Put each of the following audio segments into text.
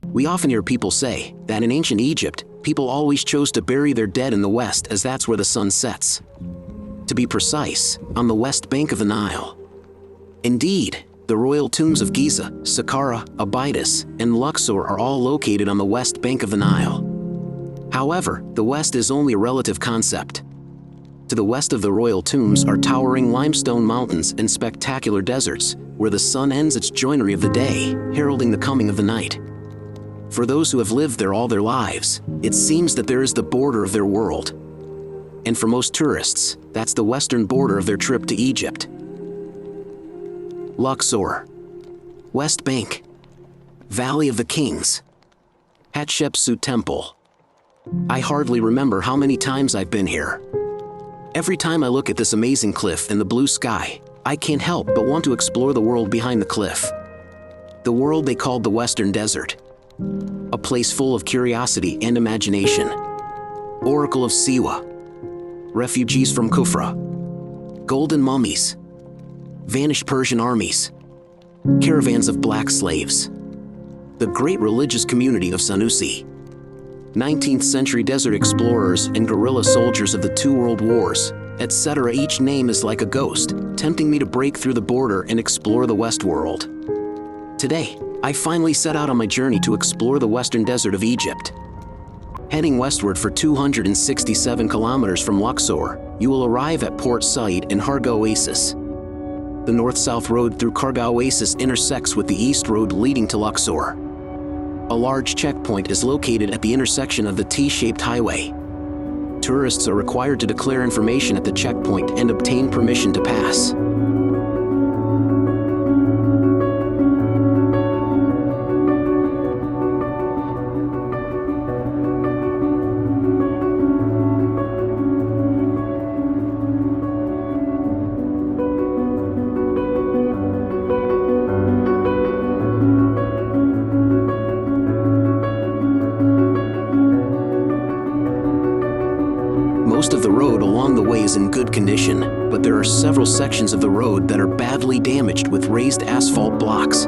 We often hear people say that in ancient Egypt, people always chose to bury their dead in the west as that's where the sun sets. To be precise, on the west bank of the Nile. Indeed, the royal tombs of Giza, Saqqara, Abydos, and Luxor are all located on the west bank of the Nile. However, the west is only a relative concept. To the west of the royal tombs are towering limestone mountains and spectacular deserts, where the sun ends its joinery of the day, heralding the coming of the night. For those who have lived there all their lives, it seems that there is the border of their world. And for most tourists, that's the western border of their trip to Egypt. Luxor, West Bank, Valley of the Kings, Hatshepsut Temple. I hardly remember how many times I've been here. Every time I look at this amazing cliff and the blue sky, I can't help but want to explore the world behind the cliff. The world they called the Western Desert. A place full of curiosity and imagination. Oracle of Siwa. Refugees from Kufra. Golden mummies. Vanished Persian armies. Caravans of black slaves. The great religious community of Sanusi. 19th century desert explorers and guerrilla soldiers of the two world wars, etc. Each name is like a ghost, tempting me to break through the border and explore the West world. Today, I finally set out on my journey to explore the western desert of Egypt. Heading westward for 267 kilometers from Luxor, you will arrive at Port Said and Kharga Oasis. The north-south road through Kharga Oasis intersects with the east road leading to Luxor. A large checkpoint is located at the intersection of the T-shaped highway. Tourists are required to declare information at the checkpoint and obtain permission to pass. Most of the road along the way is in good condition, but there are several sections of the road that are badly damaged with raised asphalt blocks.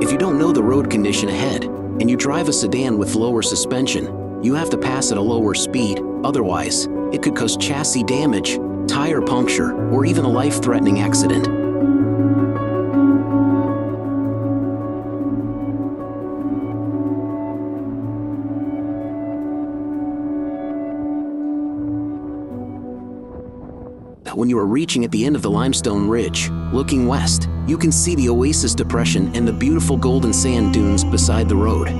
If you don't know the road condition ahead, and you drive a sedan with lower suspension, you have to pass at a lower speed, otherwise, it could cause chassis damage, tire puncture, or even a life-threatening accident. When you are reaching at the end of the limestone ridge, looking west, you can see the Oasis depression and the beautiful golden sand dunes beside the road.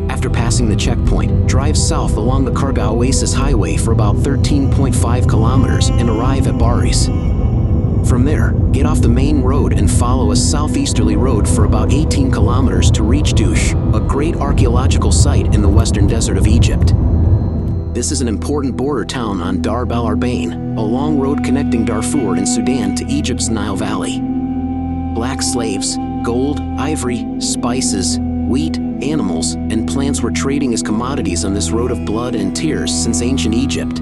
After passing the checkpoint, drive south along the Kharga Oasis highway for about 13.5 kilometers and arrive at Baris. From there, get off the main road and follow a southeasterly road for about 18 kilometers to reach Dush, a great archaeological site in the western desert of Egypt. This is an important border town on Darb al-Arbain, a long road connecting Darfur in Sudan to Egypt's Nile Valley. Black slaves, gold, ivory, spices, wheat, animals, and plants were trading as commodities on this road of blood and tears since ancient Egypt.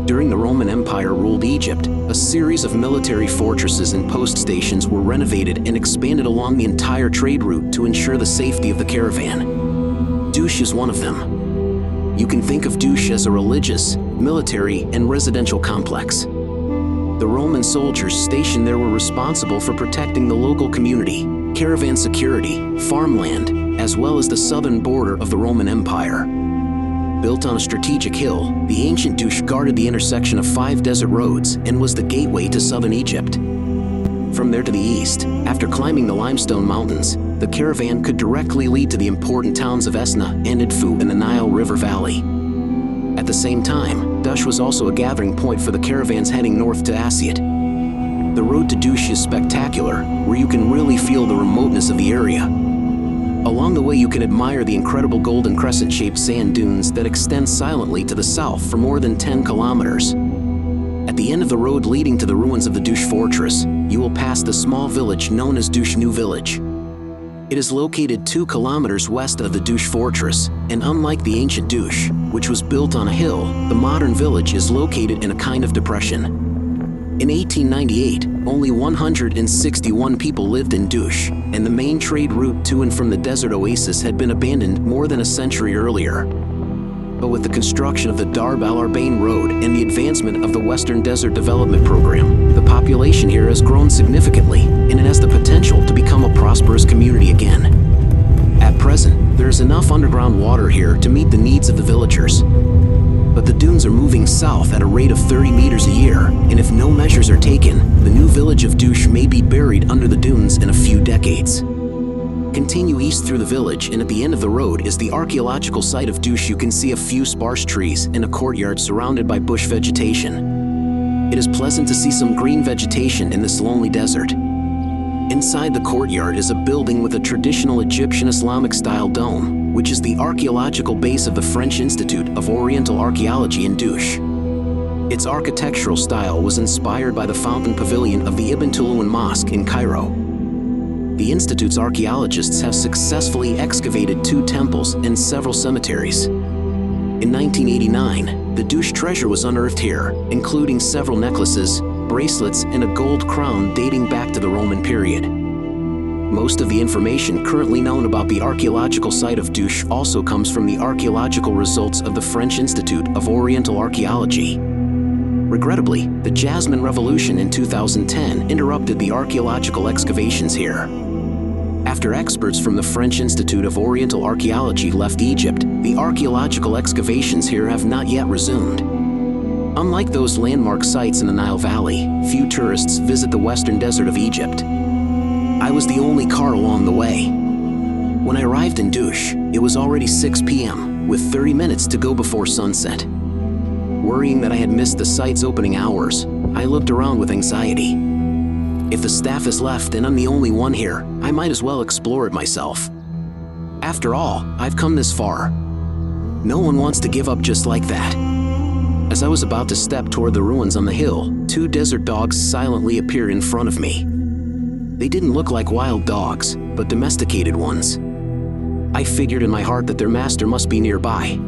During the Roman Empire ruled Egypt, a series of military fortresses and post stations were renovated and expanded along the entire trade route to ensure the safety of the caravan. Dush is one of them. You can think of Dush as a religious, military, and residential complex. The Roman soldiers stationed there were responsible for protecting the local community, caravan security, farmland, as well as the southern border of the Roman Empire. Built on a strategic hill, the ancient Dush guarded the intersection of 5 desert roads and was the gateway to southern Egypt. From there to the east, after climbing the limestone mountains, the caravan could directly lead to the important towns of Esna and Idfu in the Nile River Valley. At the same time, Dush was also a gathering point for the caravans heading north to Asiut. The road to Dush is spectacular, where you can really feel the remoteness of the area. Along the way you can admire the incredible golden crescent-shaped sand dunes that extend silently to the south for more than 10 kilometers. At the end of the road leading to the ruins of the Dush fortress, you will pass the small village known as Dush New Village. It is located 2 kilometers west of the Dush fortress, and unlike the ancient Dush, which was built on a hill, the modern village is located in a kind of depression. In 1898, only 161 people lived in Dush, and the main trade route to and from the desert oasis had been abandoned more than a century earlier. But with the construction of the Darb al-Arbain Road and the advancement of the Western Desert Development Program, the population here has grown significantly, and it has the potential to become a prosperous community again. At present, there is enough underground water here to meet the needs of the villagers. But the dunes are moving south at a rate of 30 meters a year, and if no measures are taken, the new village of Dush may be buried under the dunes in a few decades. Continue east through the village, and at the end of the road is the archaeological site of Dush. You can see a few sparse trees and a courtyard surrounded by bush vegetation. It is pleasant to see some green vegetation in this lonely desert. Inside the courtyard is a building with a traditional Egyptian Islamic-style dome, which is the archaeological base of the French Institute of Oriental Archaeology in Dush. Its architectural style was inspired by the fountain pavilion of the Ibn Tulun Mosque in Cairo. The Institute's archaeologists have successfully excavated 2 temples and several cemeteries. In 1989, the Dush treasure was unearthed here, including several necklaces, bracelets, and a gold crown dating back to the Roman period. Most of the information currently known about the archaeological site of Dush also comes from the archaeological results of the French Institute of Oriental Archaeology. Regrettably, the Jasmine Revolution in 2010 interrupted the archaeological excavations here. After experts from the French Institute of Oriental Archaeology left Egypt, the archaeological excavations here have not yet resumed. Unlike those landmark sites in the Nile Valley, few tourists visit the western desert of Egypt. I was the only car along the way. When I arrived in Dush, it was already 6 p.m., with 30 minutes to go before sunset. Worrying that I had missed the site's opening hours, I looked around with anxiety. If the staff has left and I'm the only one here, I might as well explore it myself. After all, I've come this far. No one wants to give up just like that. As I was about to step toward the ruins on the hill, 2 desert dogs silently appeared in front of me. They didn't look like wild dogs, but domesticated ones. I figured in my heart that their master must be nearby.